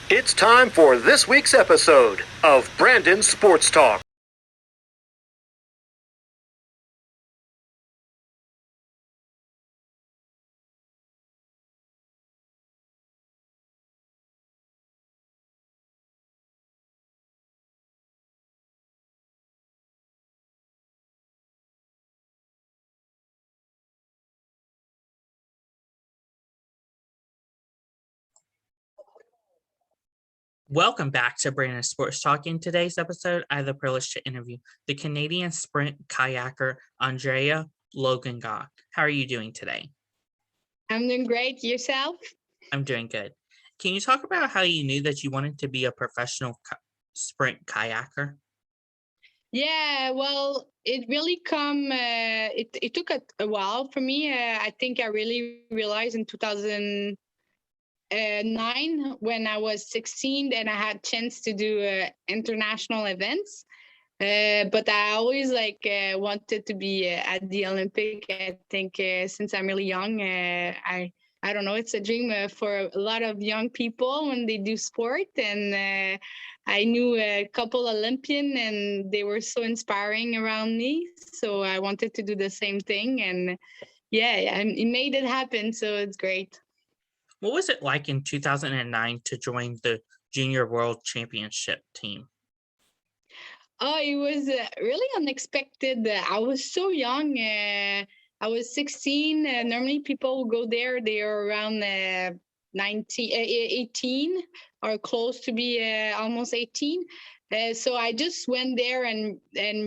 It's time for this week's episode of Brandon Sports Talk. Welcome back to Brandon Sports Talk. In today's episode, I have the privilege to interview the Canadian Sprint kayaker Andreanne Langlois. How are you doing today? I'm doing great. Yourself? I'm doing good. Can you talk about how you knew that you wanted to be a professional sprint kayaker? Yeah, well, it really it took a while for me. I think I really realized in 2009 when I was 16 and I had chance to do international events. But I always wanted to be at the Olympic. I think since I'm really young, I don't know. It's a dream for a lot of young people when they do sport. And I knew a couple Olympian, and they were so inspiring around me. So I wanted to do the same thing, and yeah, it made it happen. So it's great. What was it like in 2009 to join the Junior World Championship team? Oh, it was really unexpected. I was so young. I was 16. Normally, people who go there, they are around 18 or close to be almost 18. So I just went there and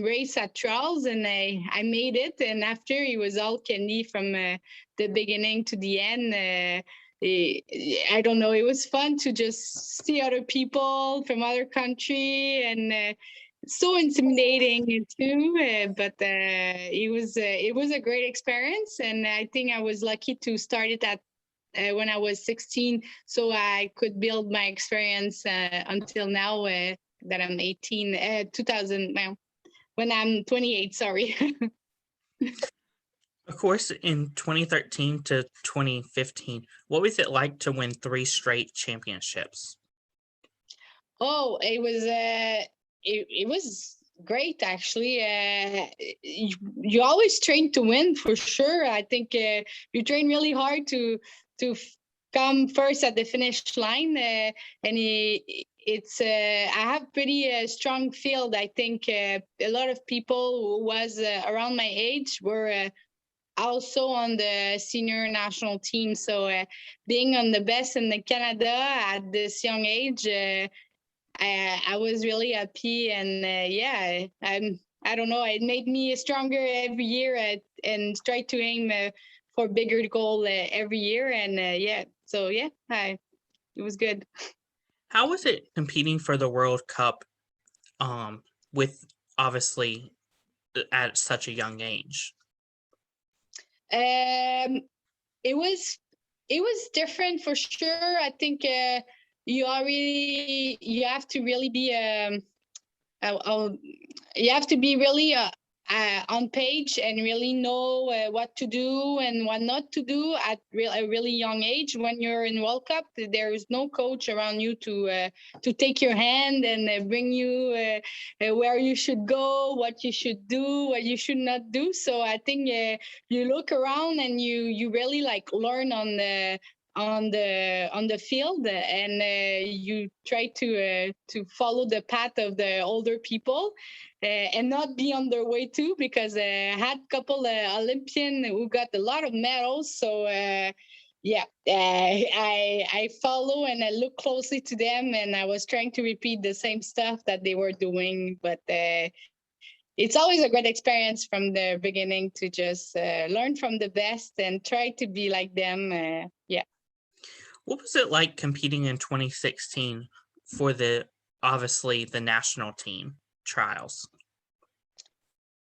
raced at trials, and I made it. And after, it was all candy from the beginning to the end. I don't know. It was fun to just see other people from other country, and so intimidating too, but it was a great experience, and I think I was lucky to start it at when I was 16, so I could build my experience until now that I'm 18. 2000 now, when I'm 28. Sorry. Of course, in 2013 to 2015, what was it like to win 3 straight championships? Oh, it was great actually. You always train to win for sure. I think you train really hard to come first at the finish line, and it's I have pretty strong field. I think a lot of people who was around my age were also on the senior national team. So being on the best in the Canada at this young age. I was really happy, and yeah, I don't know. It made me stronger every year, and try to aim for bigger goal every year, and yeah. So yeah, it was good. How was it competing for the World Cup with obviously at such a young age? Um, it was different for sure. I think you have to really be you have to be really on page and really know what to do and what not to do at a really young age. When you're in World Cup, there is no coach around you to take your hand and bring you where you should go, what you should do, what you should not do. So I think you look around and you really learn on the field, and you try to follow the path of the older people, and not be on their way too, because I had a couple Olympian who got a lot of medals. So yeah, I follow and I look closely to them, and I was trying to repeat the same stuff that they were doing, but it's always a great experience from the beginning to just learn from the best and try to be like them. Yeah. What was it like competing in 2016 for obviously the national team trials?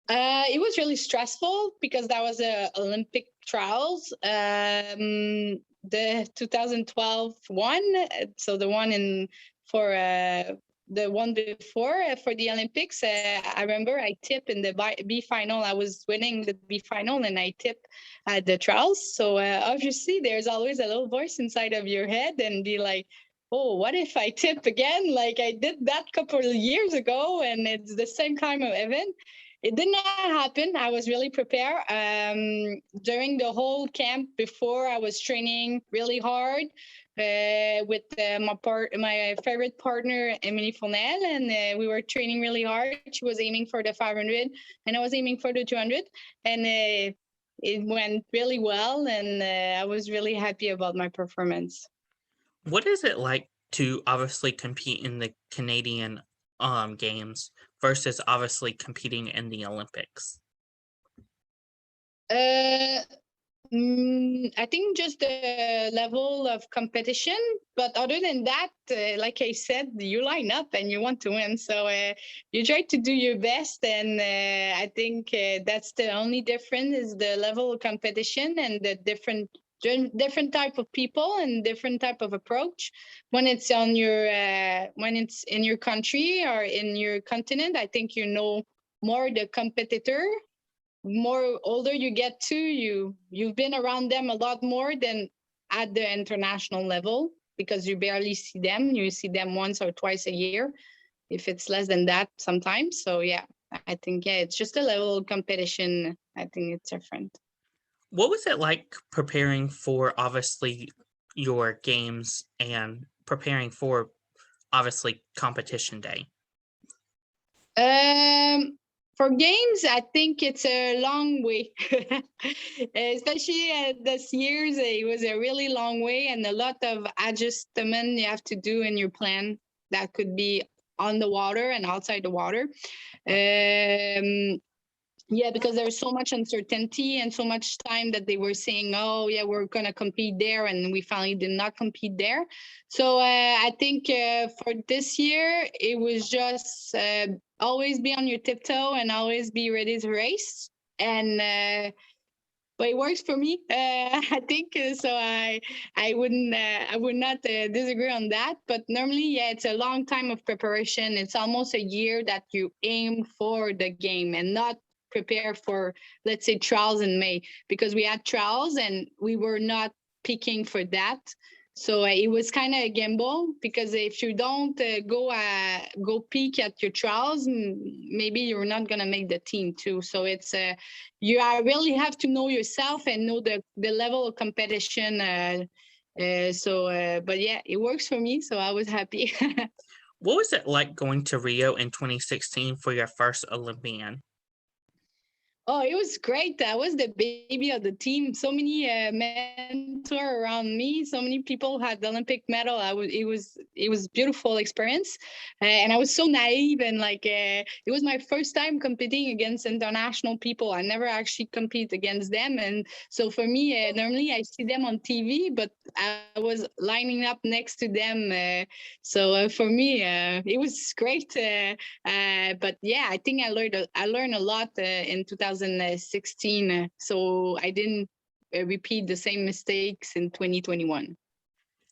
It was really stressful because that was Olympic trials. The 2012 one, so the one for the one before for the Olympics. I remember I tipped in the B final. I was winning the B final, and I tipped at the trials. So obviously, there's always a little voice inside of your head, and be like, oh, what if I tip again? Like I did that couple of years ago, and it's the same kind of event. It did not happen. I was really prepared. During the whole camp before, I was training really hard with my favorite partner, Emily Fournel, and we were training really hard. She was aiming for the 500, and I was aiming for the 200, and it went really well, and I was really happy about my performance. What is it like to obviously compete in the Canadian games versus obviously competing in the Olympics? I think just the level of competition, but other than that, like I said, you line up and you want to win, so you try to do your best, and I think that's the only difference is the level of competition and the different type of people and different type of approach. When it's on your when it's in your country or in your continent, I think you know more the competitor. More older you get to, you've been around them a lot more than at the international level, because you barely see them. You see them once or twice a year, if it's less than that sometimes. So yeah, I think it's just a level of competition. I think it's different. What was it like preparing for obviously your games and preparing for obviously competition day? For games, I think it's a long way, especially this year's. It was a really long way and a lot of adjustment you have to do in your plan. That could be on the water and outside the water. Yeah, because there's so much uncertainty and so much time that they were saying, oh, yeah, we're going to compete there. And we finally did not compete there. So I think for this year, it was just always be on your tiptoe and always be ready to race. And but it works for me. I think so. I would not disagree on that. But normally, yeah, it's a long time of preparation. It's almost a year that you aim for the game and not prepare for, let's say, trials in May, because we had trials and we were not peaking for that. So it was kind of a gamble, because if you don't go peak at your trials, maybe you're not gonna make the team too. So it's you really have to know yourself and know the level of competition. But yeah, it works for me, so I was happy. What was it like going to Rio in 2016 for your first Olympian? Oh, it was great. I was the baby of the team. So many mentors around me. So many people had the Olympic medal. It was beautiful experience, and I was so naive and like it was my first time competing against international people. I never actually compete against them, and so for me, normally I see them on TV, but I was lining up next to them. So for me, it was great. But yeah, I think I learned a lot in 2016, so I didn't repeat the same mistakes in 2021.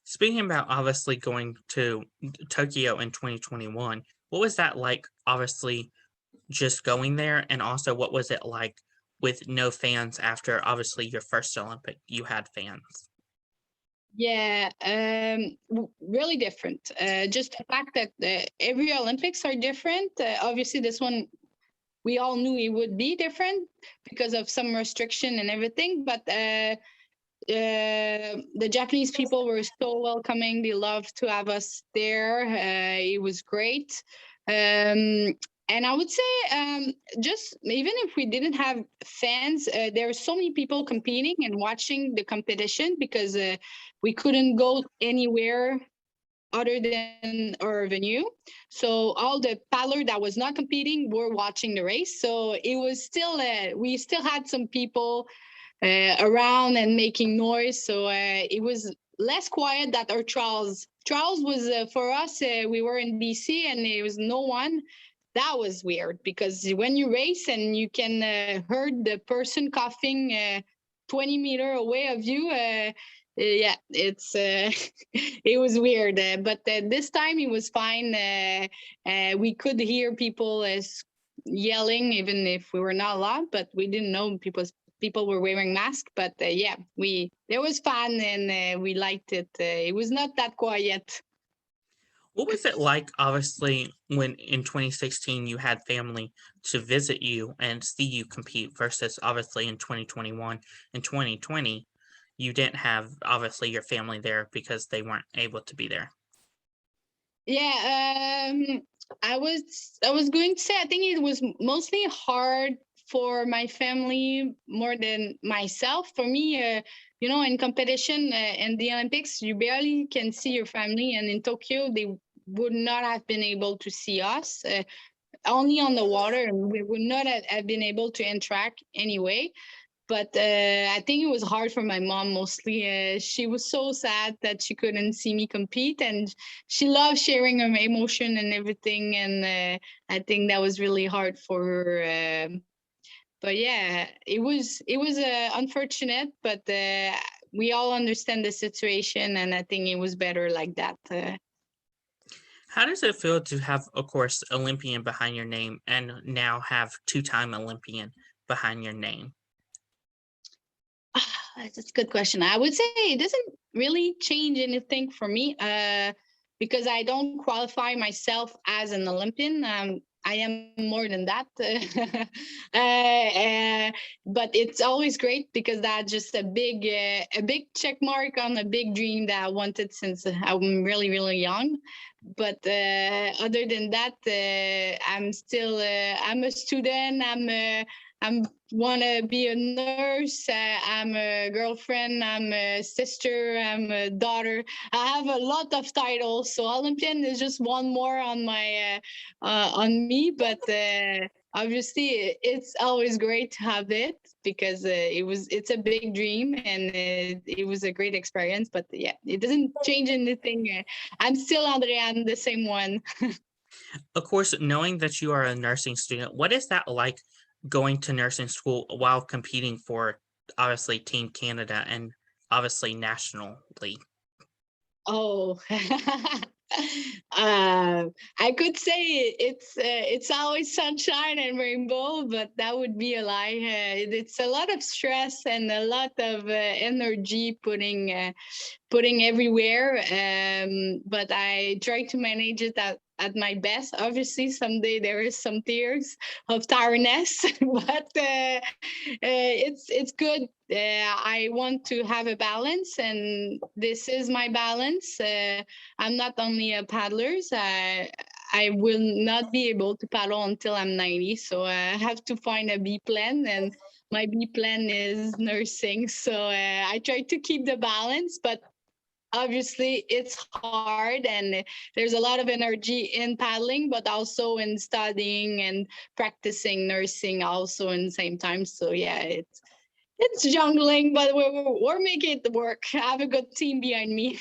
Speaking about obviously going to Tokyo in 2021, what was that like? Obviously, just going there, and also what was it like with no fans after obviously your first Olympic? You had fans. Yeah, really different. Just the fact that every Olympics are different. Obviously, this one we all knew it would be different because of some restriction and everything. But the Japanese people were so welcoming. They loved to have us there. It was great. And I would say, just even if we didn't have fans, there were so many people competing and watching the competition, because we couldn't go anywhere other than our venue. So all the paddler that was not competing were watching the race. So it was still, we still had some people around and making noise. So it was less quiet than our trials. Trials was for us, we were in BC and there was no one. That was weird, because when you race and you can hear the person coughing 20 meters away of you, yeah, it's it was weird. But this time it was fine. We could hear people yelling, even if we were not loud, but we didn't know people were wearing masks. But yeah, there was fun and we liked it. It was not that quiet. What was it like, obviously, when in 2016 you had family to visit you and see you compete versus obviously in 2021 and 2020, you didn't have obviously your family there because they weren't able to be there? Yeah, I was going to say I think it was mostly hard for my family more than myself. For me, in competition in the Olympics, you barely can see your family, and in Tokyo, they would not have been able to see us. Only on the water, and we would not have been able to interact anyway. But I think it was hard for my mom mostly. She was so sad that she couldn't see me compete, and she loved sharing her emotion and everything. And I think that was really hard for her. But yeah, it was unfortunate, but we all understand the situation, and I think it was better like that. How does it feel to have, of course, Olympian behind your name and now have two-time Olympian behind your name? That's a good question. I would say it doesn't really change anything for me because I don't qualify myself as an Olympian. I am more than that. But it's always great because that's just a big check mark on a big dream that I wanted since I'm really, really young. But other than that, I'm a student. I'm want to be a nurse. I'm a girlfriend. I'm a sister. I'm a daughter. I have a lot of titles. So Olympian is just one more on my on me. But obviously, it's always great to have it because it's a big dream and it was a great experience. But yeah, it doesn't change anything. I'm still Andreanne, the same one. Of course, knowing that you are a nursing student, what is that like going to nursing school while competing for obviously Team Canada and obviously nationally? Oh, I could say it's always sunshine and rainbow, but that would be a lie. It's a lot of stress and a lot of energy putting everywhere. But I try to manage it at my best. Obviously, someday there is some tears of tiredness, but it's good. I want to have a balance, and this is my balance. I'm not only a paddler. I will not be able to paddle until I'm 90, so I have to find a B plan, and my B plan is nursing. So I try to keep the balance, but obviously it's hard and there's a lot of energy in paddling, but also in studying and practicing nursing also in the same time. So yeah, it's jungling, but we're making it work. I have a good team behind me.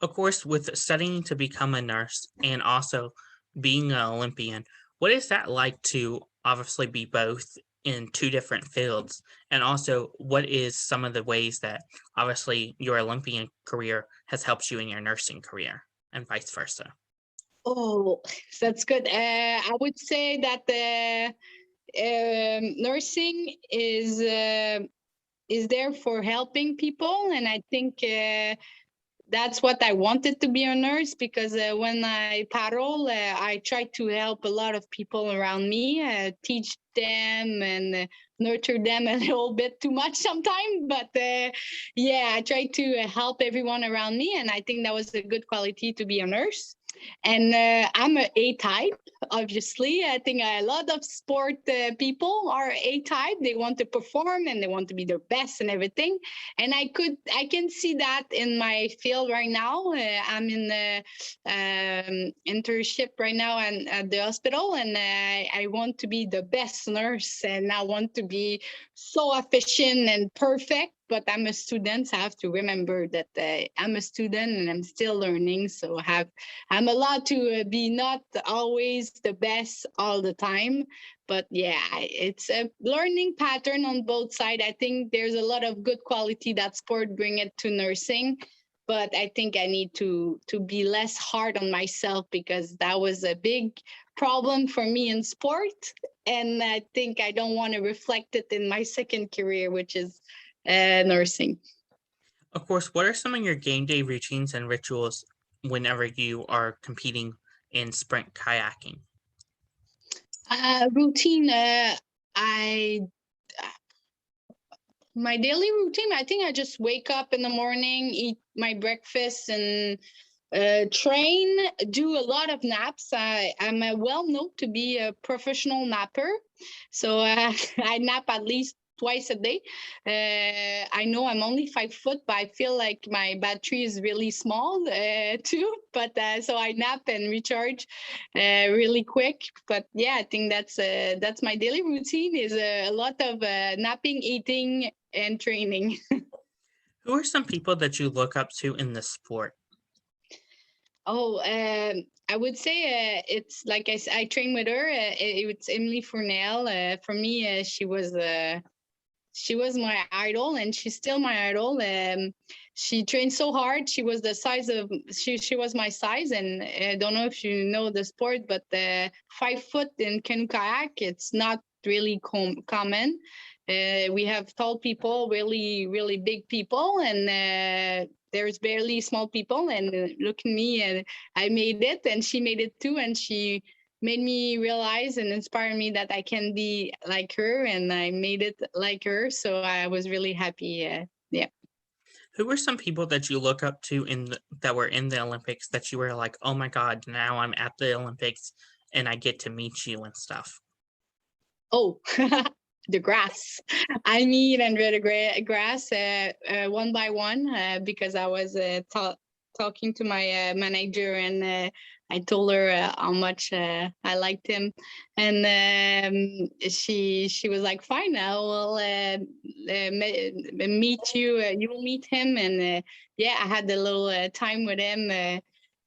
Of course, with studying to become a nurse and also being an Olympian, what is that like to obviously be both in two different fields? And also, what is some of the ways that obviously your Olympian career has helped you in your nursing career and vice versa? Oh, that's good. I would say that nursing is there for helping people, and I think that's what I wanted to be a nurse because when I paddle, I try to help a lot of people around me, teach them and nurture them a little bit too much sometimes. But yeah, I try to help everyone around me, and I think that was a good quality to be a nurse. And I'm a A type, obviously. I think a lot of sport people are A type. They want to perform and they want to be their best and everything. And I can see that in my field right now. I'm in the internship right now and at the hospital, and I want to be the best nurse, and I want to be so efficient and perfect. But I'm a student, so I have to remember that I'm a student and I'm still learning. So I'm allowed to be not always the best all the time. But yeah, it's a learning pattern on both sides. I think there's a lot of good quality that sport bring it to nursing, but I think I need to be less hard on myself because that was a big problem for me in sport, and I think I don't want to reflect it in my second career, which is nursing. Of course, what are some of your game day routines and rituals whenever you are competing in sprint kayaking? Routine. My daily routine, I think I just wake up in the morning, eat my breakfast, and train, do a lot of naps. I'm well known to be a professional napper. So I nap at least twice a day. I know I'm only 5 foot, but I feel like my battery is really small too. But so I nap and recharge really quick. But yeah, I think that's my daily routine is a lot of napping, eating, and training. Who are some people that you look up to in the sport? Oh, I would say it's like I train with her. It's Emily Fournel. For me, she was my idol, and she's still my idol. She trained so hard. She was the size of she was my size, and I don't know if you know the sport, but 5 foot in canoe kayak, it's not really common. We have tall people, really, really big people, and there's barely small people. And look at me, and I made it, and she made it too, and she made me realize and inspire me that I can be like her, and I made it like her. So I was really happy. Yeah. Who were some people that you look up to that were in the Olympics that you were like, oh my God, now I'm at the Olympics and I get to meet you and stuff? Oh, the grass. I meet Andrea the grass one by one because I was talking to my manager, and I told her how much I liked him, and she was like, "Fine, I will meet you. You will meet him." And yeah, I had a little time with him.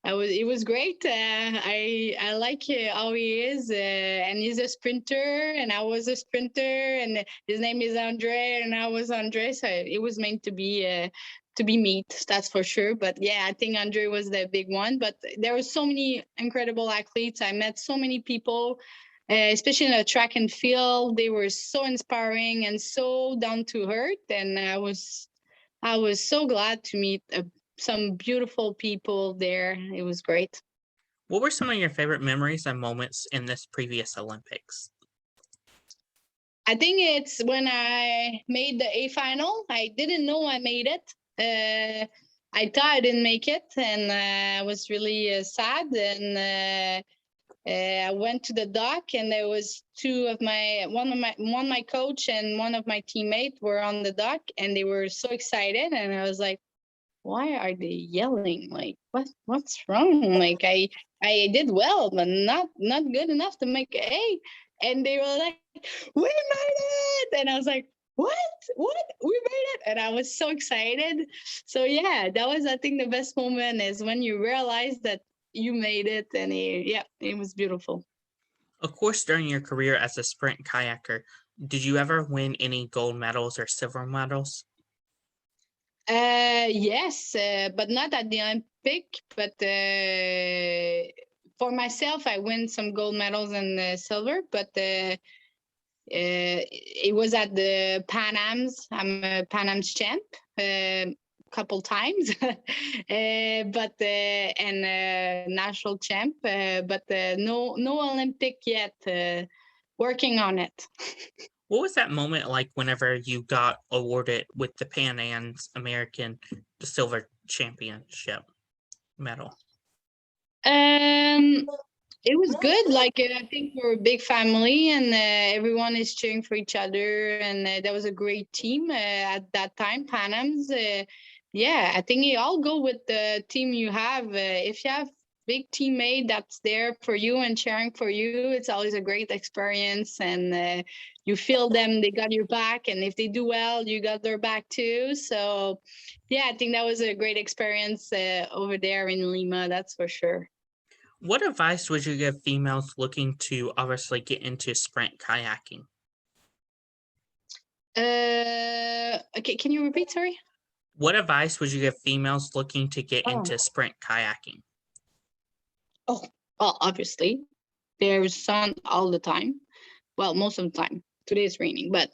It was great. I like how he is, and he's a sprinter, and I was a sprinter, and his name is Andre, and I was Andre. So it was meant to be meet, that's for sure. But yeah, I think Andre was the big one. But there were so many incredible athletes. I met so many people, especially in the track and field. They were so inspiring and so down to earth, and I was so glad to meet some beautiful people there. It was great. What were some of your favorite memories and moments in this previous Olympics? I think it's when I made the A final. I didn't know I made it. I thought I didn't make it, and I was really sad. And I went to the dock, and there was one of my coach and one of my teammates were on the dock, and they were so excited. And I was like, why are they yelling? Like, what's wrong? Like, I did well, but not good enough to make an A. And they were like, we made it. And I was like, what? We made it. And I was so excited. So yeah, that was, I think, the best moment is when you realize that you made it. And it was beautiful. Of course, during your career as a sprint kayaker, did you ever win any gold medals or silver medals? Yes, but not at the Olympic. But for myself, I win some gold medals and silver. But it was at the Pan Ams. I'm a Pan Ams champ couple times, but and national champ. But no Olympic yet. Working on it. What was that moment like whenever you got awarded with the Pan Am's American Silver Championship medal? It was good. Like, I think we're a big family, and everyone is cheering for each other. And that was a great team at that time, Pan Am's. Yeah, I think you all go with the team you have. If you have big teammate that's there for you and cheering for you, it's always a great experience. And you feel them, they got your back. And if they do well, you got their back too. So yeah, I think that was a great experience over there in Lima, that's for sure. What advice would you give females looking to obviously get into sprint kayaking? Okay, can you repeat? Sorry. What advice would you give females looking to get into sprint kayaking? Oh, well, obviously, there's sun all the time. Well, most of the time. Today it's raining, but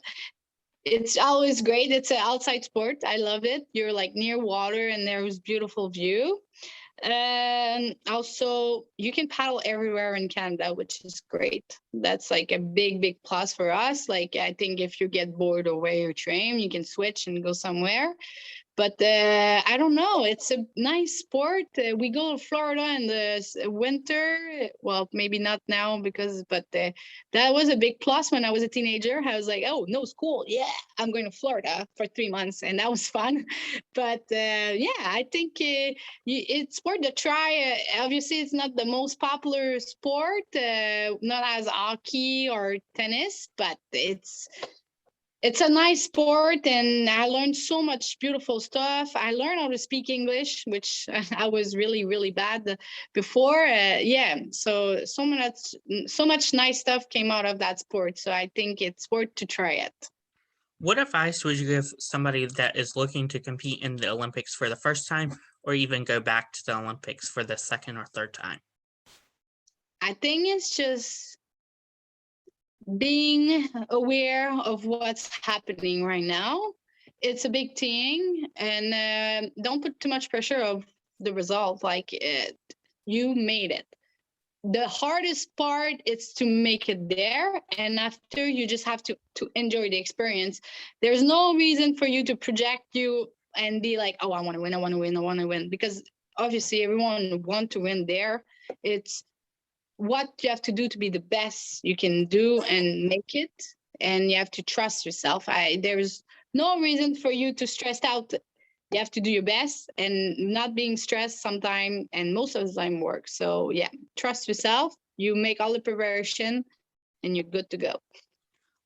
it's always great. It's an outside sport. I love it. You're like near water, and there's beautiful view. And also, you can paddle everywhere in Canada, which is great. That's like a big plus for us. Like, I think if you get bored of where you train, you can switch and go somewhere. But I don't know. It's a nice sport. We go to Florida in the winter. Well, maybe not now but that was a big plus when I was a teenager. I was like, oh, no school. Yeah, I'm going to Florida for 3 months, and that was fun. But yeah, I think it's worth the try. Obviously, it's not the most popular sport, not as hockey or tennis, but it's a nice sport, and I learned so much beautiful stuff. I learned how to speak English, which I was really bad before. Yeah, so much nice stuff came out of that sport. So I think it's worth to try it. What advice would you give somebody that is looking to compete in the Olympics for the first time, or even go back to the Olympics for the second or third time? I think it's just being aware of what's happening right now. It's a big thing, and don't put too much pressure of the result. Like, you made it. The hardest part is to make it there, and after, you just have to enjoy the experience. There's no reason for you to project you and be like, oh, I want to win, because obviously everyone want to win there. It's what you have to do to be the best you can do and make it, and you have to trust yourself. There's no reason for you to stress out. You have to do your best, and not being stressed sometime, and most of the time, works. So yeah, trust yourself. You make all the preparation, and you're good to go.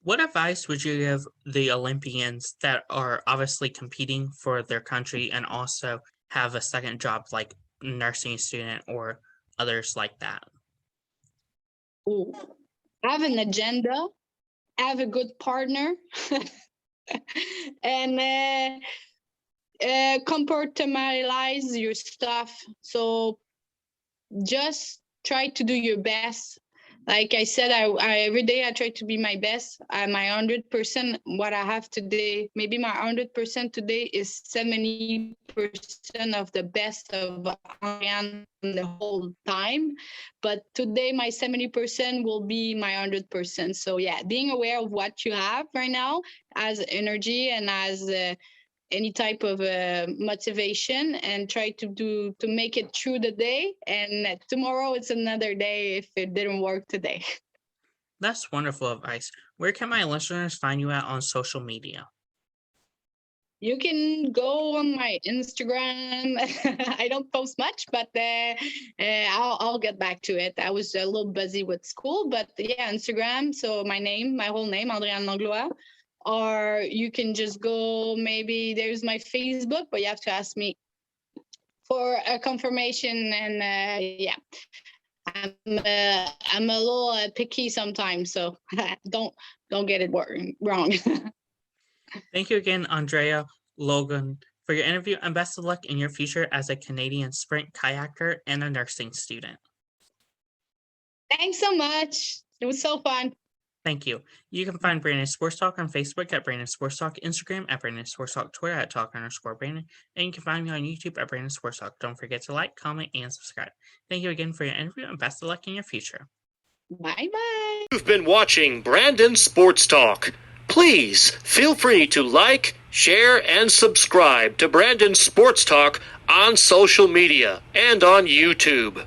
What advice would you give the Olympians that are obviously competing for their country and also have a second job, like nursing student or others like that? Ooh. Have an agenda, have a good partner, and compartmentalize your stuff. So just try to do your best. Like I said, I every day I try to be my best. My 100%, what I have today, maybe my 100% today is 70% of the best of Andreanne the whole time. But today my 70% will be my 100%. So yeah, being aware of what you have right now as energy and as any type of motivation, and try to make it through the day, and tomorrow it's another day if it didn't work today. That's wonderful advice. Where can my listeners find you at on social media? You can go on my Instagram. I don't post much, but I'll get back to it. I was a little busy with school, but yeah, Instagram. So my whole name, Andreanne Langlois. Or you can just go, maybe there's my Facebook, but you have to ask me for a confirmation. And yeah, I'm a little picky sometimes, so don't get it wrong. Thank you again, Andrea Logan, for your interview, and best of luck in your future as a Candian Sprint kayaker and a nursing student. Thanks so much. It was so fun. Thank you. You can find Brandon Sports Talk on Facebook at Brandon Sports Talk, Instagram at Brandon Sports Talk, Twitter at Talk_Brandon, and you can find me on YouTube at Brandon Sports Talk. Don't forget to like, comment, and subscribe. Thank you again for your interview, and best of luck in your future. Bye-bye. You've been watching Brandon Sports Talk. Please feel free to like, share, and subscribe to Brandon Sports Talk on social media and on YouTube.